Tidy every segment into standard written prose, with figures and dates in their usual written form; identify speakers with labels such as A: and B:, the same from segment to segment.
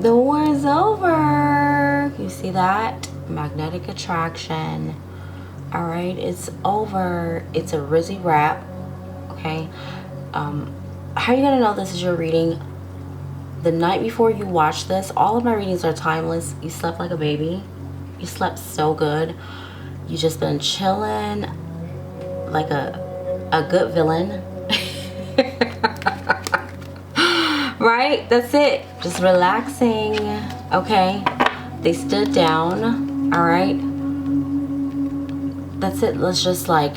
A: The war is over. You see that? Magnetic attraction. All right, it's over. It's a rizzy wrap. Okay. How are you gonna know this is your reading? The night before you watch this, all of my readings are timeless. You slept like a baby. You slept so good. You just been chilling like a good villain. Right? That's it. Just relaxing. Okay. They stood down. All right. That's it. Let's just like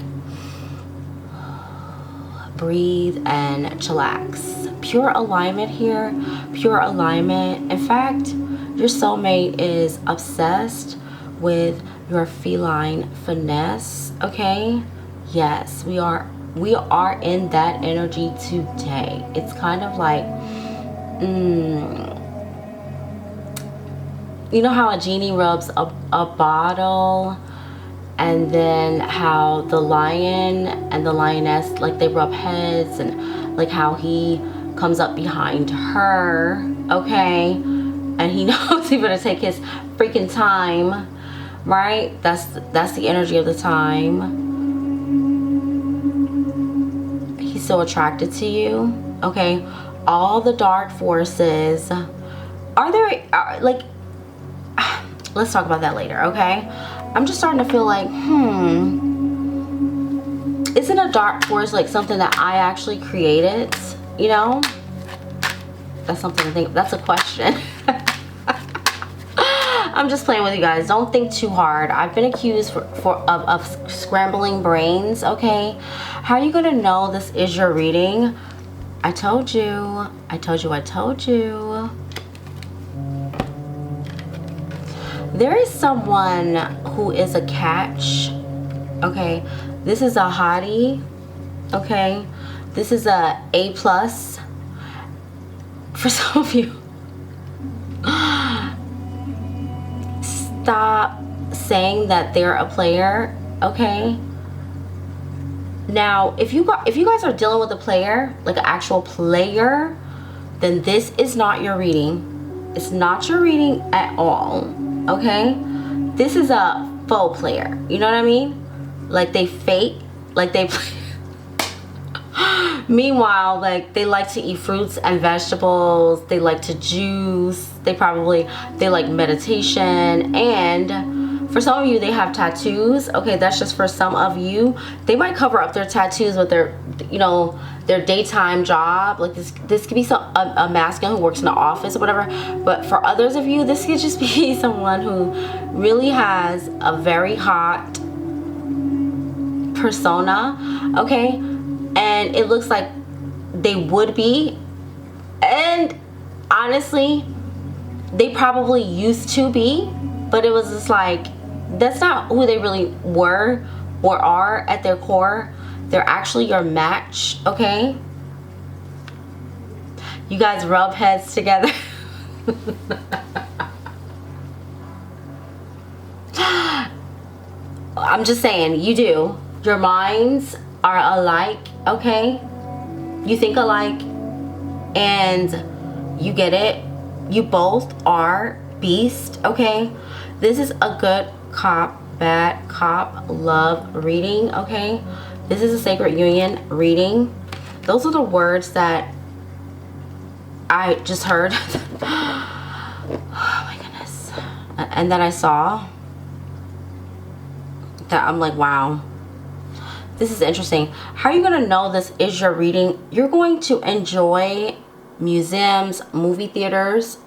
A: breathe and chillax. Pure alignment here. Pure alignment. In fact, your soulmate is obsessed with your feline finesse. Okay. Yes, we are in that energy today. It's kind of like you know how a genie rubs a bottle, and then how the lion and the lioness, like they rub heads, and like how he comes up behind her, okay, and he knows he's gonna take his freaking time, right? That's the energy of the time. He's so attracted to you, okay? All the dark forces like, let's talk about that later, okay? I'm just starting to feel like, isn't a dark force like something that I actually created? You know, that's something to think. That's a question. I'm just playing with you guys. Don't think too hard. I've been accused of scrambling brains, okay? How are you gonna know this is your reading? I told you. I told you. I told you. There is someone who is a catch, okay? This is a hottie, okay? This is a A+. For some of you, stop saying that they're a player, okay? Now, if you guys are dealing with a player, like an actual player, then this is not your reading. It's not your reading at all, okay? This is a faux player. You know what I mean? Like they fake, like they play. Meanwhile, like they like to eat fruits and vegetables. They like to juice. They like meditation, and for some of you, they have tattoos. Okay, that's just for some of you. They might cover up their tattoos with their, you know, their daytime job. Like this could be a masculine who works in the office or whatever. But for others of you, this could just be someone who really has a very hot persona. Okay, and it looks like they would be, and honestly, they probably used to be, but it was just like, that's not who they really were or are at their core. They're actually your match, okay? You guys rub heads together. I'm just saying, you do. Your minds are alike, okay? You think alike, and you get it. You both are beast, okay? This is a good cop, bad cop, love reading, okay? This is a sacred union reading. Those are the words that I just heard. Oh my goodness. And then I saw that. I'm like, wow, this is interesting. How are you gonna know this is your reading? You're going to enjoy museums, movie theaters.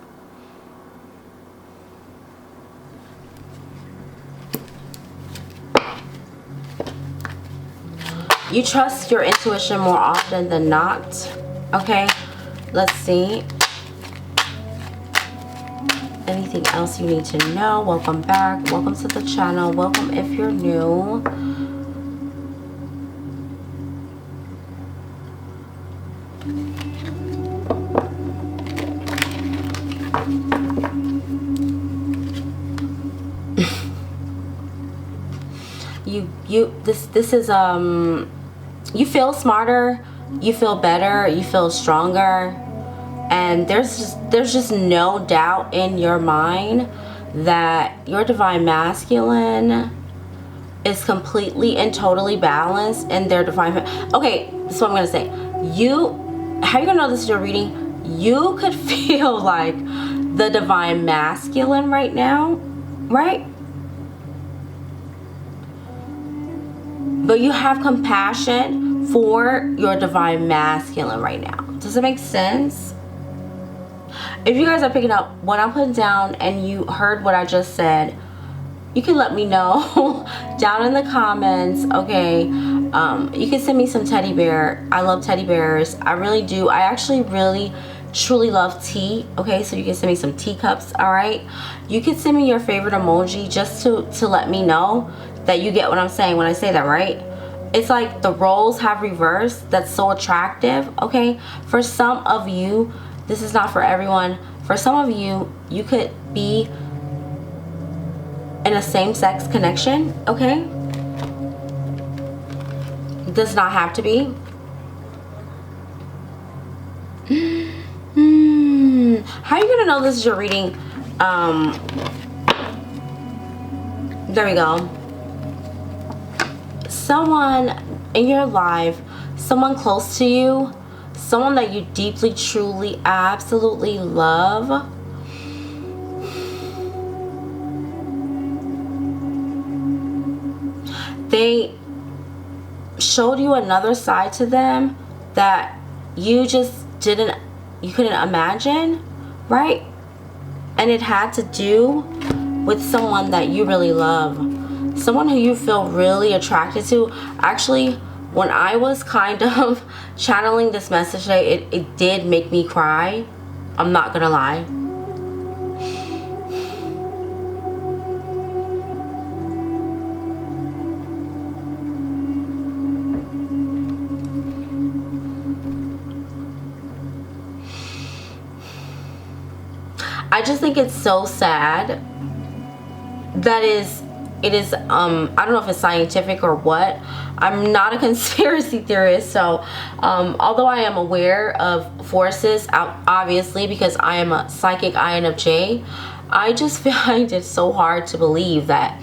A: You trust your intuition more often than not. Okay, let's see. Anything else you need to know? Welcome back. Welcome to the channel. Welcome if you're new. This is you feel smarter, you feel better, you feel stronger, and there's just no doubt in your mind that your divine masculine is completely and totally balanced in their divine. Okay, this is what I'm gonna say. How you gonna know this is your reading? You could feel like the divine masculine right now, right? But you have compassion for your divine masculine right now. Does it make sense? If you guys are picking up what I'm putting down and you heard what I just said, you can let me know down in the comments, okay? You can send me some teddy bear. I love teddy bears. I really do. I actually really truly love tea, okay? So you can send me some teacups, all right? You can send me your favorite emoji just to let me know that you get what I'm saying when I say that, right? It's like the roles have reversed. That's so attractive, okay? For some of you, this is not for everyone. For some of you, you could be in a same-sex connection, okay? It does not have to be. How are you gonna know this is your reading? There we go. Someone in your life, someone close to you, someone that you deeply, truly, absolutely love, they showed you another side to them that you couldn't imagine, right? And it had to do with someone that you really love, someone who you feel really attracted to. Actually, when I was kind of channeling this message today, it did make me cry. I'm not gonna lie. I just think it's so sad that it is I don't know if it's scientific or what. I'm not a conspiracy theorist, so although I am aware of forces, obviously, because I am a psychic INFJ, I just find it so hard to believe that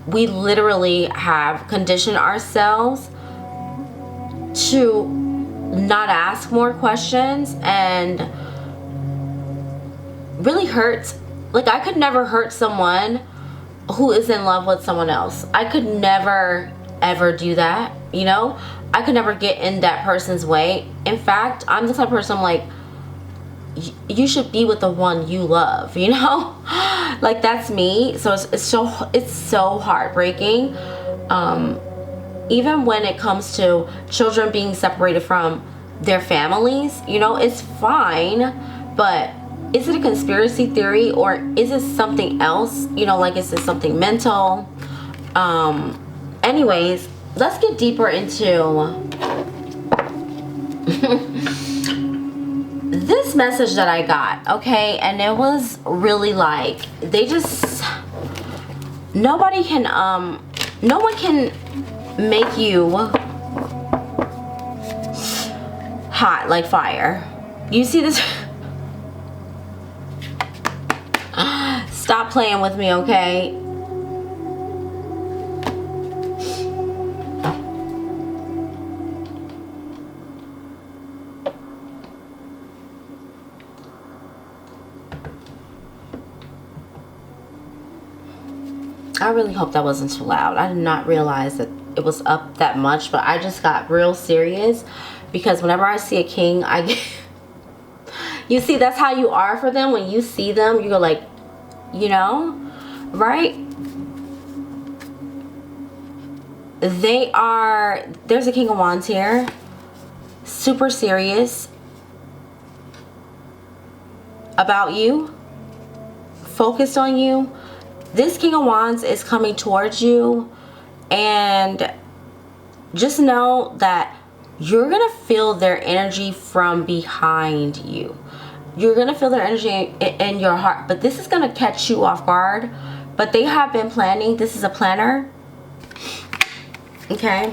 A: we literally have conditioned ourselves to not ask more questions and really hurt. Like, I could never hurt someone who is in love with someone else. I could never ever do that, you know? I could never get in that person's way. In fact, I'm the type of person, like, you should be with the one you love, you know? Like, that's me. So it's so heartbreaking. Even when it comes to children being separated from their families, you know, it's fine, but is it a conspiracy theory or is it something else? You know, like, is it something mental? Anyways, let's get deeper into this message that I got, okay? And it was really like, no one can make you hot like fire. You see this? Stop playing with me, okay? I really hope that wasn't too loud. I did not realize that it was up that much, but I just got real serious because whenever I see a king, I get you see, that's how you are for them. When you see them, you go like, you know, right? There's a King of Wands here, super serious about you, focused on you. This King of Wands is coming towards you, and just know that you're gonna feel their energy from behind you. You're gonna feel their energy in your heart, but this is gonna catch you off guard. But they have been planning. This is a planner, okay?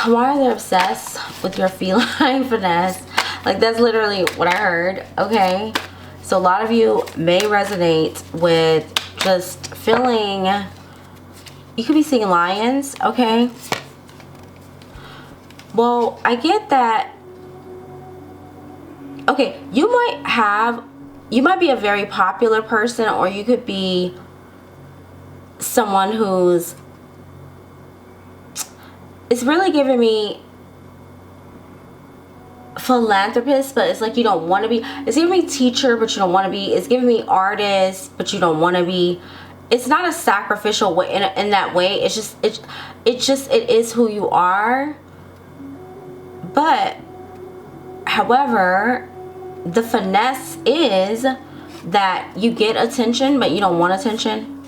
A: why are they obsessed with your feline finesse? Like, that's literally what I heard, okay? So a lot of you may resonate with just feeling, you could be seeing lions, okay? Well, I get that. Okay, you might be a very popular person, or you could be someone who's, it's really giving me philanthropist, but it's like you don't want to be. It's giving me teacher, but you don't want to be. It's giving me artist, but you don't want to be. It's not a sacrificial way in that way. It's just it is who you are. But however, the finesse is that you get attention, but you don't want attention.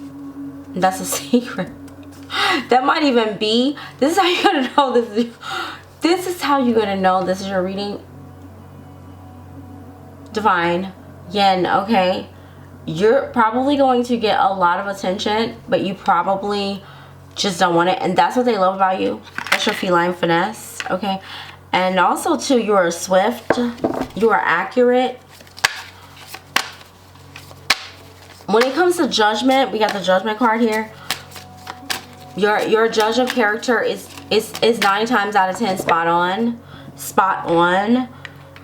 A: That's a secret. That might even be, this is how you're gonna know this is how you're gonna know this is your reading. Divine Yin, okay? You're probably going to get a lot of attention, but you probably just don't want it. And that's what they love about you. That's your feline finesse, okay? And also too, you are swift, you are accurate. When it comes to judgment, we got the judgment card here. Your judge of character is 9 times out of 10 spot on,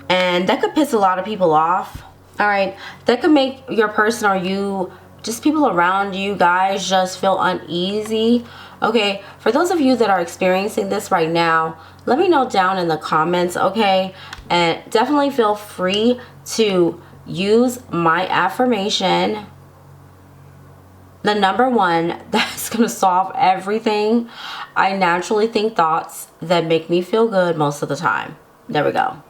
A: and that could piss a lot of people off. All right, that could make your person or you, just people around you guys, just feel uneasy. Okay, for those of you that are experiencing this right now, let me know down in the comments, okay? And definitely feel free to use my affirmation, the number 1 that's gonna solve everything. I naturally think thoughts that make me feel good most of the time. There we go.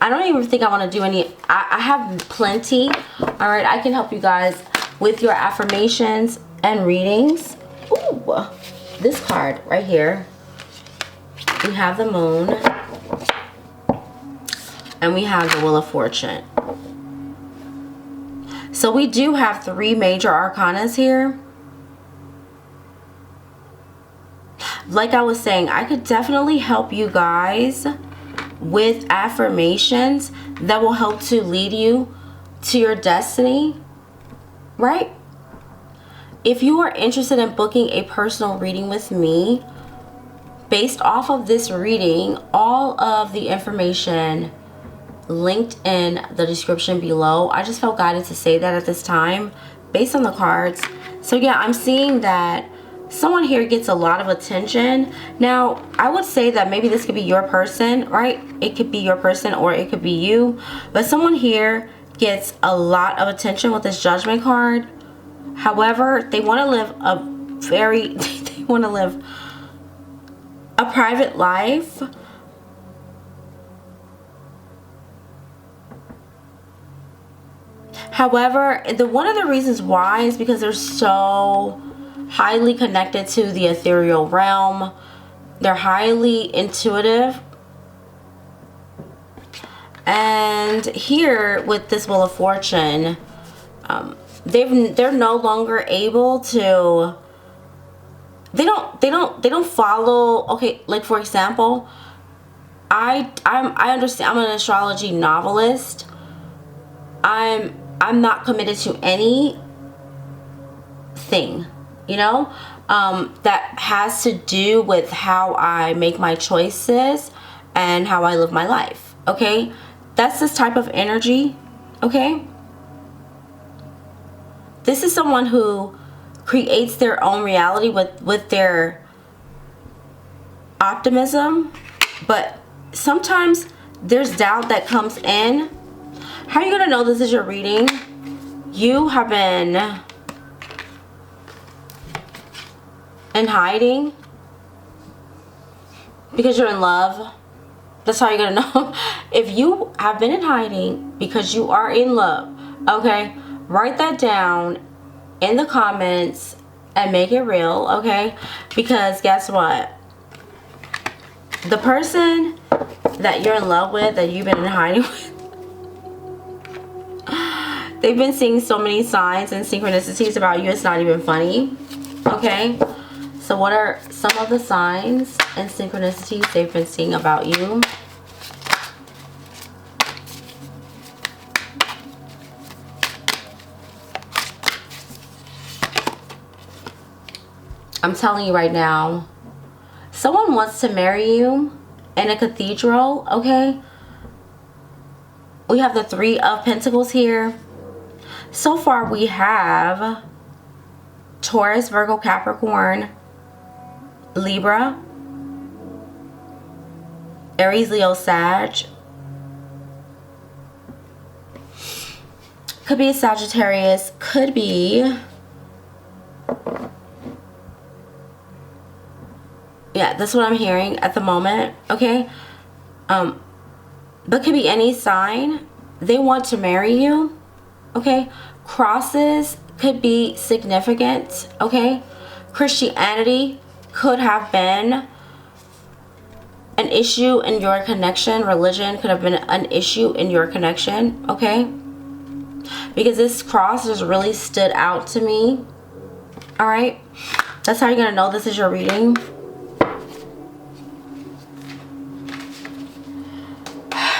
A: I don't even think I want to do any. I have plenty. All right, I can help you guys with your affirmations and readings. Ooh, this card right here. We have the Moon, and we have the Wheel of Fortune. So we do have 3 major arcanas here. Like I was saying, I could definitely help you guys with affirmations that will help to lead you to your destiny, right? If you are interested in booking a personal reading with me, based off of this reading, all of the information linked in the description below. I just felt guided to say that at this time based on the cards. So yeah, I'm seeing that someone here gets a lot of attention. Now, I would say that maybe this could be your person, right? It could be your person or it could be you. But someone here gets a lot of attention with this Judgment card. However, they want to live a very, they want to live a private life. However, one of the reasons why is because they're so highly connected to the ethereal realm. They're highly intuitive. And here with this Wheel of Fortune, they're no longer able to, they don't follow. Okay, like for example, I understand, I'm an astrology novelist. I'm not committed to anything, you know, that has to do with how I make my choices and how I live my life. Okay, that's this type of energy. Okay, this is someone who creates their own reality with their optimism, but sometimes there's doubt that comes in. How are you gonna know this is your reading? You have been in hiding because you're in love. That's how you're gonna know. If you have been in hiding because you are in love, okay, write that down in the comments and make it real, okay? Because guess what? The person that you're in love with, that you've been in hiding with, they've been seeing so many signs and synchronicities about you, it's not even funny, okay? So what are some of the signs and synchronicities they've been seeing about you? I'm telling you right now, someone wants to marry you in a cathedral, okay? We have the Three of Pentacles here. So far we have Taurus, Virgo, Capricorn, Libra, Aries, Leo, Sag. Could be a Sagittarius, could be... Yeah, that's what I'm hearing at the moment, okay? But could be any sign. They want to marry you, okay? Crosses could be significant, okay? Christianity could have been an issue in your connection. Religion could have been an issue in your connection, okay? Because this cross has really stood out to me, all right? That's how you're going to know this is your reading.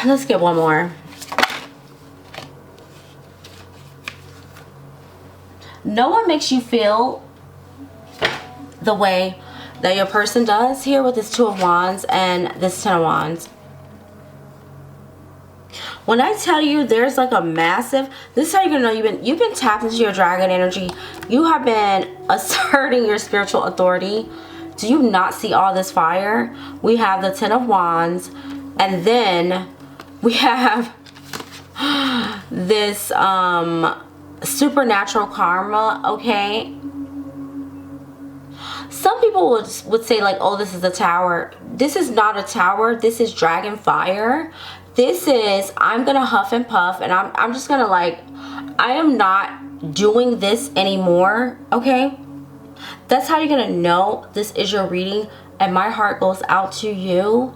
A: Let's get one more. No one makes you feel the way that your person does here with this Two of Wands and this Ten of Wands. When I tell you there's like a massive, this is how you're gonna know you've been tapped into your dragon energy. You have been asserting your spiritual authority. Do you not see all this fire? We have the Ten of Wands, and then we have this supernatural karma, okay? Some people would say like, oh, this is a tower. This is not a tower. This is dragon fire. This is, I'm gonna huff and puff, and I'm just gonna like, I am not doing this anymore, okay? That's how you're gonna know this is your reading, and my heart goes out to you.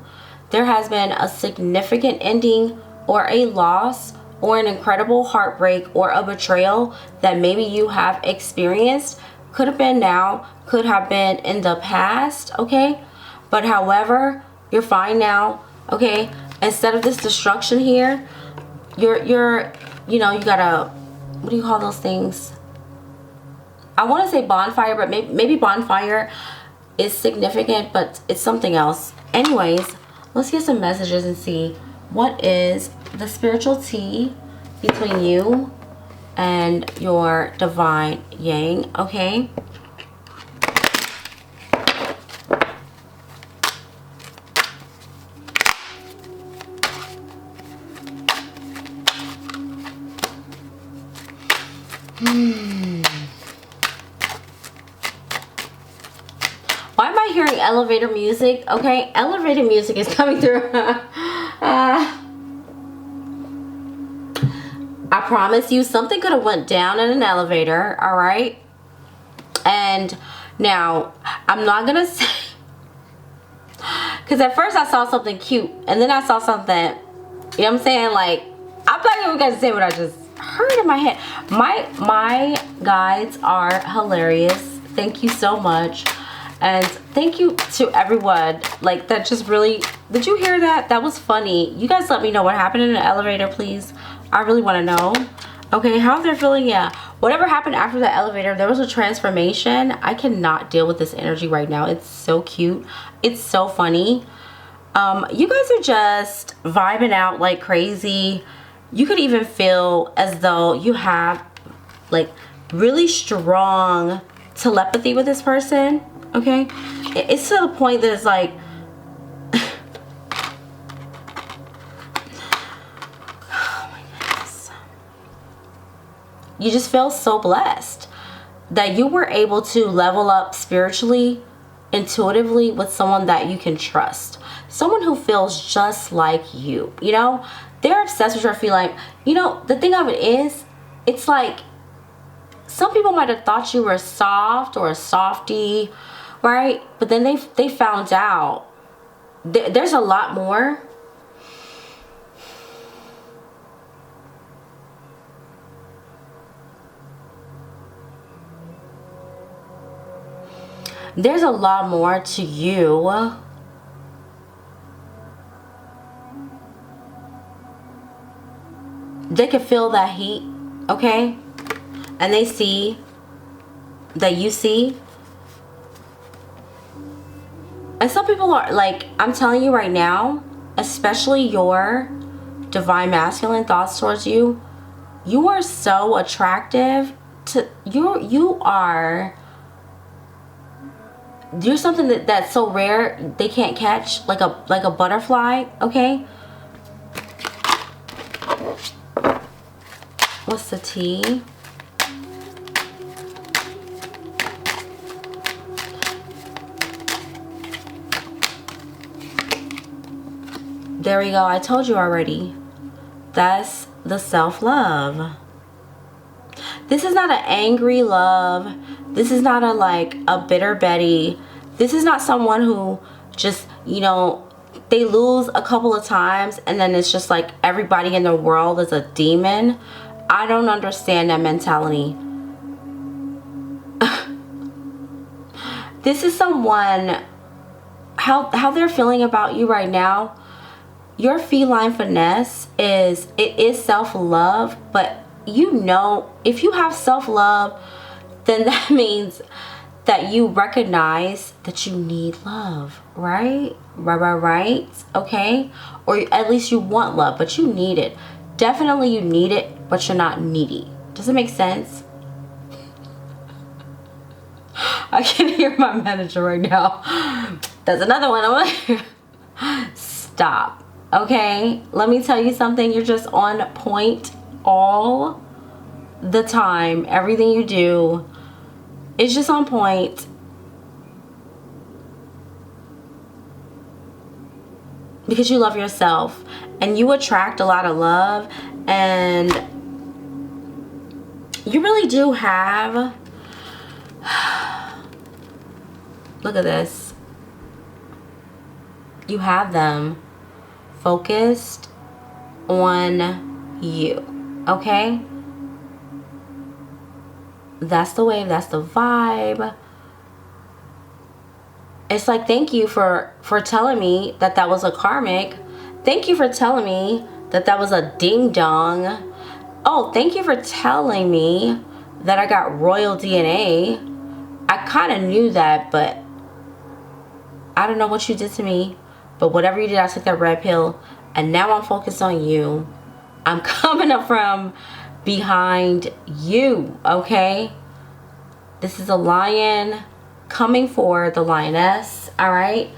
A: There has been a significant ending or a loss or an incredible heartbreak or a betrayal that maybe you have experienced. Could have been now, could have been in the past, okay? But however, you're fine now, okay? Instead of this destruction here, you're you know, you gotta, what do you call those things? I want to say bonfire, but maybe bonfire is significant, but it's something else. Anyways, let's get some messages and see what is the spiritual tea between you and your divine yang, okay? Why am I hearing elevator music? Okay, elevator music is coming through. I promise you, something could have went down in an elevator, all right? And now, I'm not gonna say, because at first I saw something cute, and then I saw something, you know what I'm saying? Like, I'm not even gonna say what I just heard in my head. My guides are hilarious. Thank you so much. And thank you to everyone, like, that just really, did you hear that? That was funny. You guys let me know what happened in the elevator, please. I really want to know. Okay, how they're feeling? Yeah, whatever happened after the elevator, there was a transformation. I cannot deal with this energy right now. It's so cute. It's so funny. You guys are just vibing out like crazy. You could even feel as though you have like really strong telepathy with this person. Okay, it's to the point that it's like, oh my goodness, you just feel so blessed that you were able to level up spiritually, intuitively with someone that you can trust, someone who feels just like you. You know, they're obsessed with your feeling. You know, the thing of it is, it's like some people might have thought you were soft or a softie, right? But then they found out there's a lot more. There's a lot more to you. They can feel that heat, okay? And they see that you see. And some people are like, I'm telling you right now, especially your divine masculine thoughts towards you, you are so attractive to you're something that's so rare they can't catch, like a butterfly, okay? What's the tea? There we go. I told you already. That's the self-love. This is not an angry love. This is not a bitter Betty. This is not someone who just, you know, they lose a couple of times and then it's just like everybody in the world is a demon. I don't understand that mentality. This is someone, how they're feeling about you right now. Your feline finesse is self-love, but you know, if you have self-love, then that means that you recognize that you need love, right? Right, okay? Or at least you want love, but you need it. Definitely you need it, but you're not needy. Does it make sense? I can hear my manager right now. That's another one. Stop. Okay? Let me tell you something. You're just on point all the time. Everything you do is just on point. Because you love yourself. And you attract a lot of love. And you really do have... Look at this. You have them focused on you, okay? That's the wave, that's the vibe. It's like, thank you for telling me that that was a karmic. Thank you for telling me that that was a ding dong. Oh, thank you for telling me that I got royal DNA. I kind of knew that, but I don't know what you did to me. But whatever you did, I took that red pill. And now I'm focused on you. I'm coming up from behind you, okay? This is a lion coming for the lioness, all right?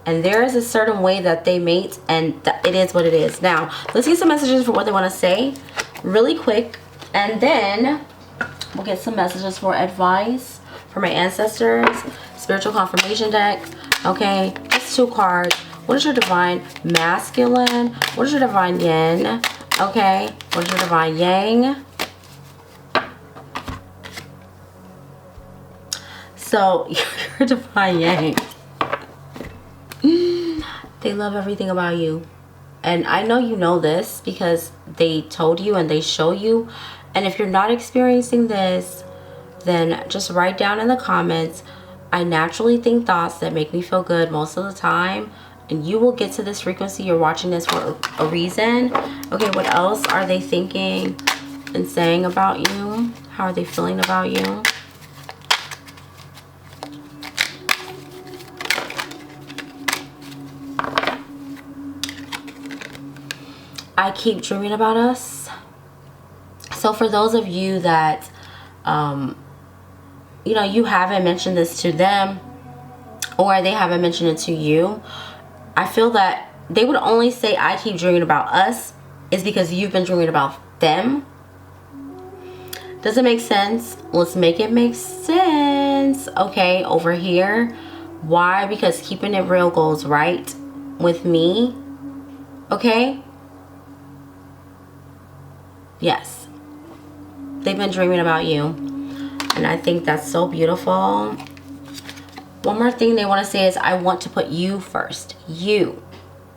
A: And there is a certain way that they mate, and it is what it is. Now, let's get some messages for what they want to say really quick. And then we'll get some messages for advice for my ancestors. Spiritual confirmation deck, okay? Just 2 cards. What is your divine masculine? What is your divine yin? Okay. What is your divine yang? So, your divine yang. They love everything about you. And I know you know this because they told you and they show you. And if you're not experiencing this, then just write down in the comments, I naturally think thoughts that make me feel good most of the time. And you will get to this frequency. You're watching this for a reason. Okay, what else are they thinking and saying about you? How are they feeling about you? I keep dreaming about us. So for those of you that, you know, you haven't mentioned this to them or they haven't mentioned it to you, I feel that they would only say I keep dreaming about us is because you've been dreaming about them. Does it make sense? Let's make it make sense. Okay, over here. Why? Because keeping it real goes right with me. Okay? Yes. They've been dreaming about you. And I think that's so beautiful. One more thing they want to say is I want to put you first. You.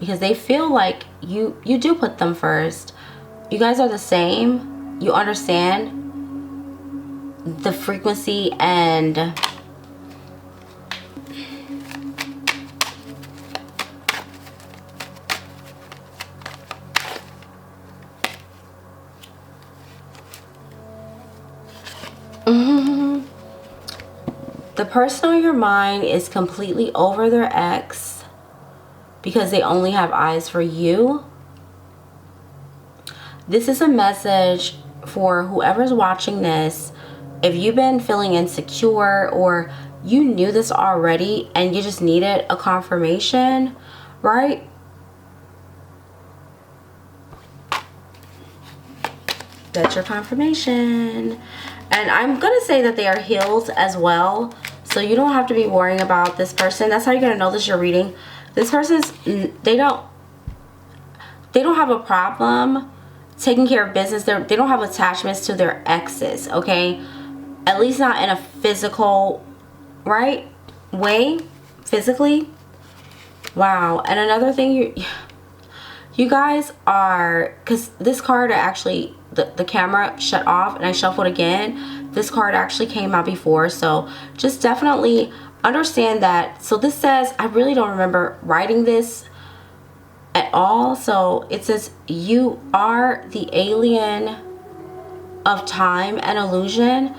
A: Because they feel like you do put them first. You guys are the same. You understand the frequency and The person on your mind is completely over their ex because they only have eyes for you. This is a message for whoever's watching this. If you've been feeling insecure or you knew this already and you just needed a confirmation, right? That's your confirmation. And I'm going to say that they are healed as well. So you don't have to be worrying about this person. That's how you're going to know this you're reading. This person's, they don't have a problem taking care of business. They don't have attachments to their exes, okay? At least not in a physical, right, way, physically. Wow. And another thing, you guys are, because this card actually, the camera shut off and I shuffled again. This card actually came out before, so just definitely understand that. So this says, I really don't remember writing this at all. So it says, you are the alien of time and illusion.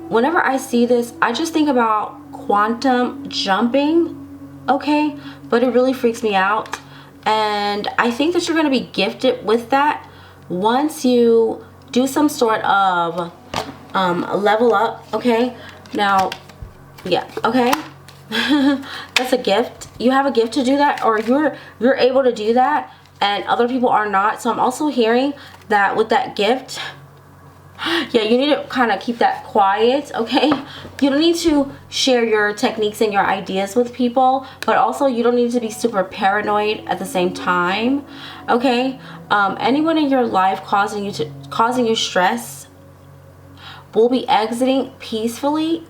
A: Whenever I see this, I just think about quantum jumping, okay? But it really freaks me out. And I think that you're going to be gifted with that once you do some sort of level up, okay? Now, yeah, okay? That's a gift. You have a gift to do that, or you're able to do that, and other people are not. So I'm also hearing that with that gift, yeah, you need to kind of keep that quiet, okay? You don't need to share your techniques and your ideas with people, but also you don't need to be super paranoid at the same time, okay? Anyone in your life causing you stress will be exiting peacefully.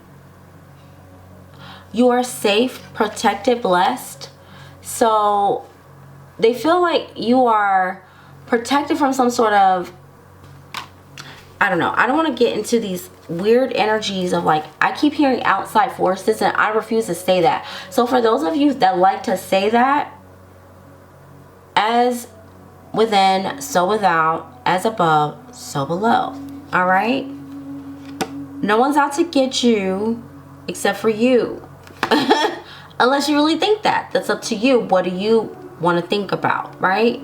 A: You are safe, protected, blessed. So they feel like you are protected from some sort of, I don't know. I don't want to get into these weird energies of like, I keep hearing outside forces and I refuse to say that. So for those of you that like to say that, as within, so without, as above, so below. All right? No one's out to get you except for you. Unless you really think that. That's up to you. What do you want to think about, right?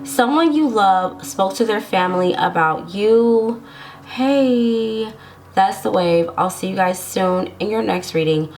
A: Someone you love spoke to their family about you. Hey, that's the wave. I'll see you guys soon in your next reading.